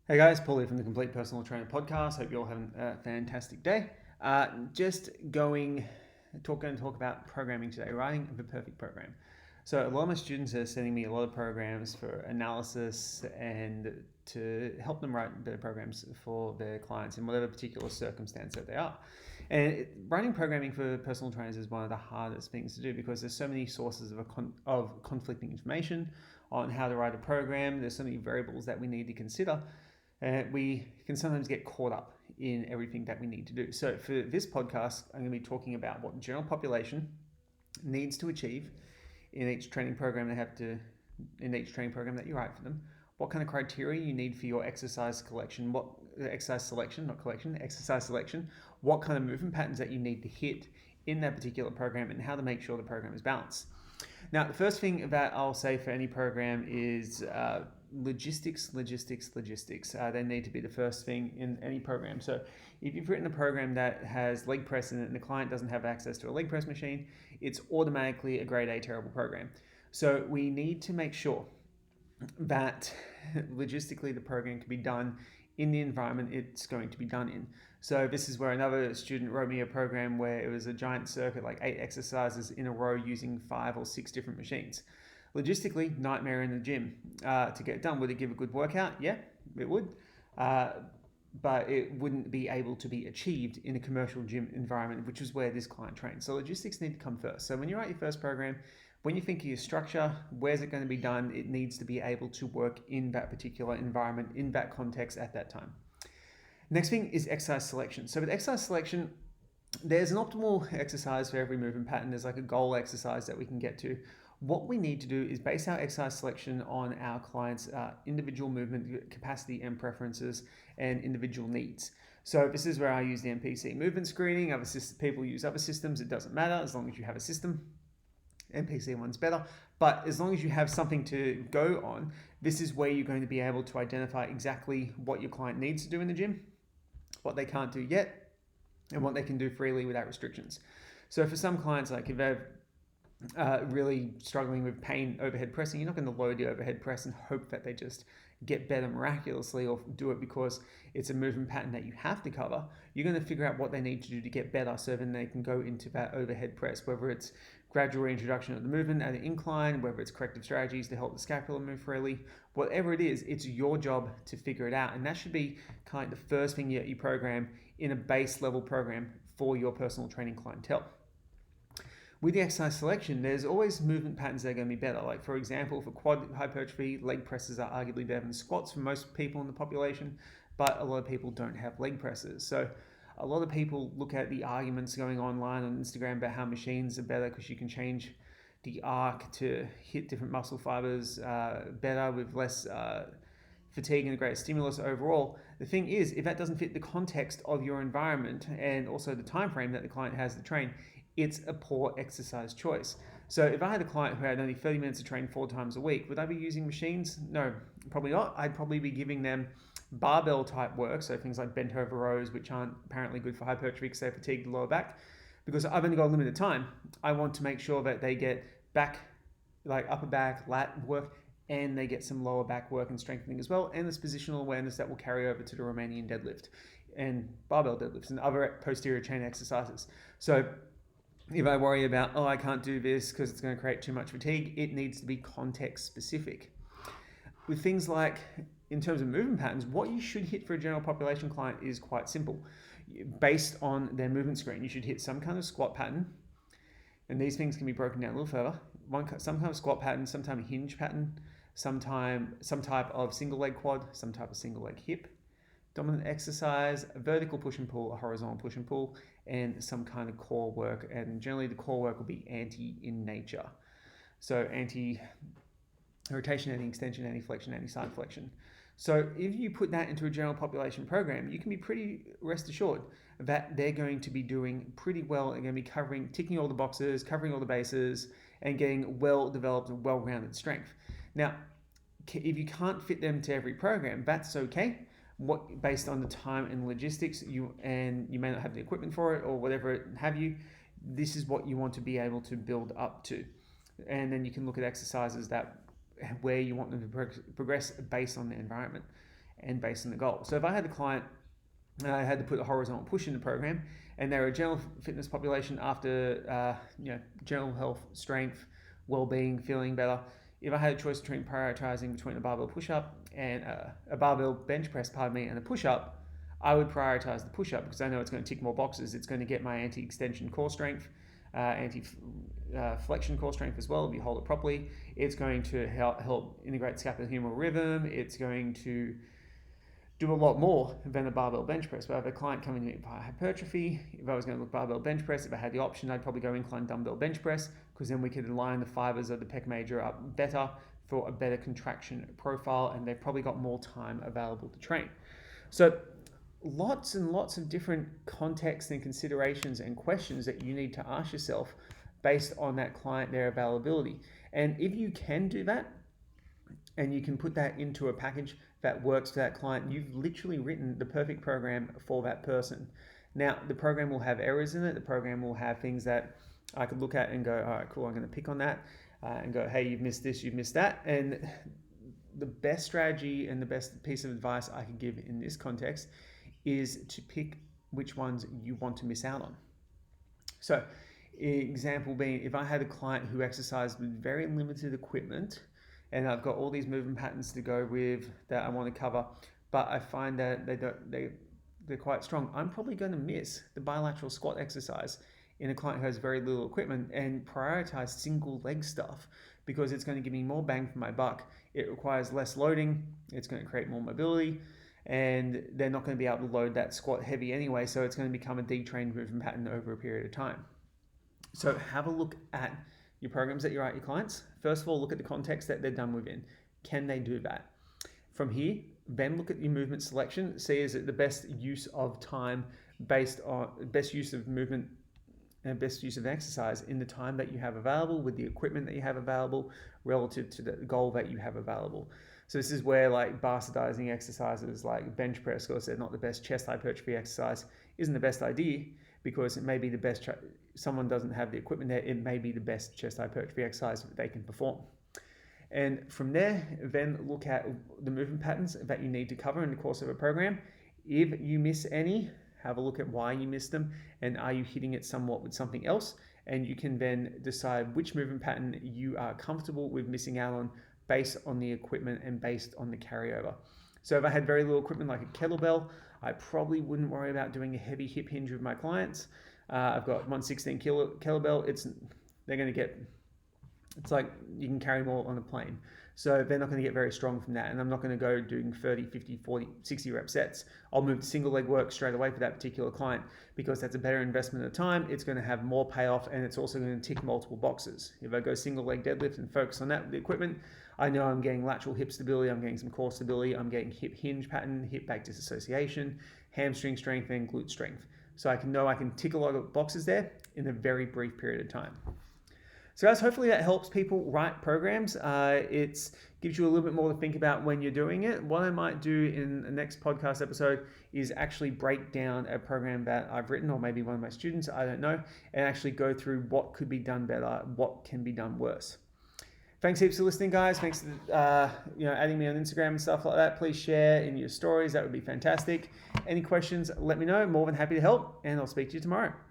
Hey guys, Paul here from the Complete Personal Trainer podcast. Hope you're all having a fantastic day. Just going to talk about programming today, writing the perfect program. So a lot of my students are sending me a lot of programs for analysis and to help them write better programs for their clients in whatever particular circumstance that they are. And writing programming for personal trainers is one of the hardest things to do because there's so many sources of conflicting information on how to write a program. There's so many variables that we need to consider. We can sometimes get caught up in everything that we need to do. So for this podcast, I'm going to be talking about what the general population needs to achieve in each training program in each training program that you write for them. What kind of criteria you need for your exercise selection, exercise selection, what kind of movement patterns that you need to hit in that particular program, and how to make sure the program is balanced. Now, the first thing that I'll say for any program is logistics. They need to be the first thing in any program. So if you've written a program that has leg press in it and the client doesn't have access to a leg press machine, it's automatically a grade A terrible program. So we need to make sure that logistically the program can be done in the environment it's going to be done in. So this is where another student wrote me a program where it was a giant circuit, like 8 exercises in a row using 5 or 6 different machines. Logistically, nightmare in the gym to get it done. Would it give a good workout? Yeah, it would. But it wouldn't be able to be achieved in a commercial gym environment, which is where this client trains. So logistics need to come first. So when you write your first program, when you think of your structure, where's it going to be done, it needs to be able to work in that particular environment, in that context at that time. Next thing is exercise selection. So with exercise selection, there's an optimal exercise for every movement pattern. There's like a goal exercise that we can get to. What we need to do is base our exercise selection on our clients' individual movement capacity and preferences and individual needs. So this is where I use the Mpc Movement Screening. Other people use other systems. It doesn't matter as long as you have a system. Mpc one's better, but as long as you have something to go on, this is where you're going to be able to identify exactly what your client needs to do in the gym, what they can't do yet, and what they can do freely without restrictions. So for some clients, like if they're really struggling with pain overhead pressing, you're not going to load the overhead press and hope that they just get better miraculously or do it because it's a movement pattern that you have to cover. You're going to figure out what they need to do to get better so then they can go into that overhead press, whether it's gradual reintroduction of the movement at an incline, whether it's corrective strategies to help the scapula move freely, whatever it is, it's your job to figure it out. And that should be kind of the first thing you program in a base level program for your personal training clientele. With the exercise selection, there's always movement patterns that are going to be better. Like for example, for quad hypertrophy, leg presses are arguably better than squats for most people in the population, but a lot of people don't have leg presses. So a lot of people look at the arguments going online on Instagram about how machines are better because you can change the arc to hit different muscle fibers better with less fatigue and a greater stimulus overall. The thing is, if that doesn't fit the context of your environment and also the time frame that the client has to train, it's a poor exercise choice. So if I had a client who had only 30 minutes to train 4 times a week, would I be using machines? No, probably not. I'd probably be giving them barbell type work, so things like bent over rows, which aren't apparently good for hypertrophy because they fatigue the lower back. Because I've only got a limited time, I want to make sure that they get back, like upper back, lat work, and they get some lower back work and strengthening as well, and this positional awareness that will carry over to the Romanian deadlift and barbell deadlifts and other posterior chain exercises. So if I worry about, I can't do this because it's going to create too much fatigue, it needs to be context specific. With things like, in terms of movement patterns, what you should hit for a general population client is quite simple. Based on their movement screen, you should hit some kind of squat pattern, and these things can be broken down a little further. Some kind of squat pattern, some type of hinge pattern, some type of single leg quad, some type of single leg hip, dominant exercise, a vertical push and pull, a horizontal push and pull, and some kind of core work. And generally the core work will be anti in nature. So anti-rotation, anti-extension, anti-flexion, anti-side flexion. So if you put that into a general population program, you can be pretty rest assured that they're going to be doing pretty well. They're going to be ticking all the boxes, covering all the bases, and getting well-developed, well-rounded strength. Now, if you can't fit them to every program, that's okay. Based on the time and logistics, you may not have the equipment for it or whatever have you, this is what you want to be able to build up to. And then you can look at exercises where you want them to progress based on the environment. and based on the goal. So if I had a client, I had to put a horizontal push in the program, and they're a general fitness population after general health, strength, well-being, feeling better. If I had a choice between prioritizing between a barbell push-up and a barbell bench press, and a push-up, I would prioritize the push-up because I know it's going to tick more boxes. It's going to get my anti-extension core strength, anti-flexion core strength as well if you hold it properly. It's going to help integrate scapulohumeral rhythm. It's going to do a lot more than a barbell bench press. But I have a client coming to me with hypertrophy. If I was going to look barbell bench press, if I had the option, I'd probably go incline dumbbell bench press because then we could align the fibers of the pec major up better for a better contraction profile, and they've probably got more time available to train. So lots and lots of different contexts and considerations and questions that you need to ask yourself based on that client, their availability. And if you can do that, and you can put that into a package that works for that client, you've literally written the perfect program for that person. Now, the program will have errors in it. The program will have things that I could look at and go, all right, cool, I'm going to pick on that and go, hey, you've missed this, you've missed that. And the best strategy and the best piece of advice I could give in this context is to pick which ones you want to miss out on. So, example being, if I had a client who exercised with very limited equipment, and I've got all these movement patterns to go with that I want to cover, but I find that they're quite strong, I'm probably going to miss the bilateral squat exercise in a client who has very little equipment and prioritize single leg stuff because it's going to give me more bang for my buck. It requires less loading, it's going to create more mobility, and they're not going to be able to load that squat heavy anyway, so it's going to become a detrained movement pattern over a period of time. So have a look at your programs that you write your clients. First of all, look at the context that they're done within. Can they do that? From here, then look at your movement selection. See, is it the best use of time based on best use of movement and best use of exercise in the time that you have available with the equipment that you have available relative to the goal that you have available. So this is where like bastardizing exercises like bench press, because they're not the best chest hypertrophy exercise, isn't the best idea because it may be the best, someone doesn't have the equipment there, it may be the best chest hypertrophy exercise that they can perform. And from there, then look at the movement patterns that you need to cover in the course of a program. If you miss any, have a look at why you missed them and are you hitting it somewhat with something else, and you can then decide which movement pattern you are comfortable with missing out on based on the equipment and based on the carryover. So if I had very little equipment like a kettlebell, I probably wouldn't worry about doing a heavy hip hinge with my clients. I've got 116 kilo kettlebell. They're going to get, it's like you can carry more on a plane. So they're not going to get very strong from that. And I'm not going to go doing 30, 50, 40, 60 rep sets. I'll move to single leg work straight away for that particular client because that's a better investment of time. It's going to have more payoff and it's also going to tick multiple boxes. If I go single leg deadlift and focus on that with the equipment, I know I'm getting lateral hip stability, I'm getting some core stability, I'm getting hip hinge pattern, hip back disassociation, hamstring strength, and glute strength. So I can tick a lot of boxes there in a very brief period of time. So guys, hopefully that helps people write programs. It gives you a little bit more to think about when you're doing it. What I might do in the next podcast episode is actually break down a program that I've written, or maybe one of my students, I don't know, and actually go through what could be done better, what can be done worse. Thanks heaps for listening, guys. Thanks for adding me on Instagram and stuff like that. Please share in your stories. That would be fantastic. Any questions, let me know. More than happy to help, and I'll speak to you tomorrow.